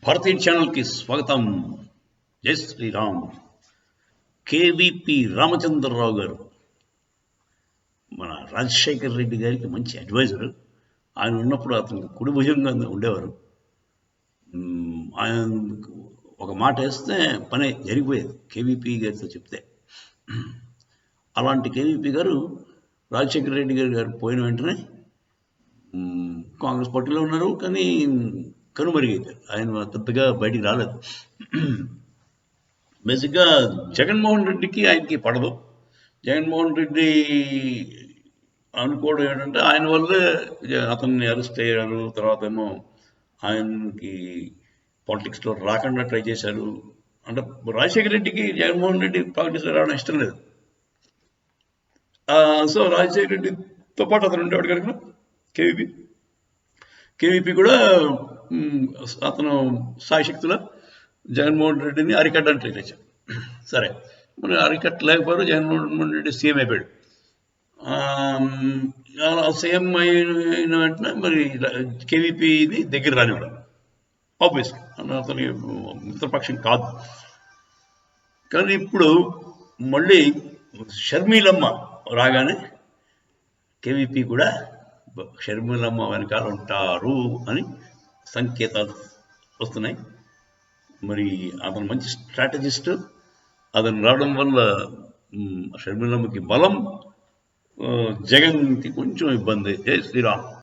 భారతీయ ఛానల్కి స్వాగతం. జై శ్రీరామ్. కేవీపీ రామచంద్రరావు గారు మన రాజశేఖర్ రెడ్డి గారికి మంచి అడ్వైజరు. ఆయన ఉన్నప్పుడు అతనికి కుడి భుజంగా ఉండేవారు. ఆయన ఒక మాట వేస్తే పని జరిగిపోయేది కేవీపీ గారితో చెప్తే. అలాంటి కేవీపీ గారు రాజశేఖర రెడ్డి గారు పోయిన వెంటనే కాంగ్రెస్ పార్టీలో ఉన్నారు, కానీ కనుమరుగైపోయారు. ఆయన పెద్దగా బయటికి రాలేదు. బేసిక్గా జగన్మోహన్ రెడ్డికి ఆయనకి పడదు. జగన్మోహన్ రెడ్డి అనుకోవడం ఏంటంటే ఆయన వల్లే అతన్ని అరెస్ట్ అయ్యారు, తర్వాత ఏమో ఆయనకి పాలిటిక్స్లో రాకుండా ట్రై చేశారు. అంటే రాజశేఖర రెడ్డికి జగన్మోహన్ రెడ్డి పాలిటిక్స్లో రావడం ఇష్టం లేదు. సో రాజశేఖర రెడ్డితో పాటు అతను ఉండేవాడు కనుక కేవీపీ కూడా అతను సాయశక్తిలో జగన్మోహన్ రెడ్డిని అరికట్టడానికి ట్రై చేశాడు. సరే, మరి అరికట్టలేకపోయారు. జగన్మోహన్ రెడ్డి సీఎం అయిపోయాడు. అలా సీఎం అయిన వెంటనే మరి కేవీపీని దగ్గర రానివాడు. ఆబ్వియస్లీ అతని మిత్రపక్షం కాదు. కానీ ఇప్పుడు మళ్ళీ షర్మిలమ్మ రాగానే కేవీపీ కూడా షర్మిలమ్మ వెనకాల ఉంటారు అని సంకేతాలు వస్తున్నాయి. మరి అతను మంచి స్ట్రాటజిస్ట్. అతను రావడం వల్ల షర్మిలమ్మకి బలం, జగన్కి కొంచెం ఇబ్బంది. జై శ్రీరామ్.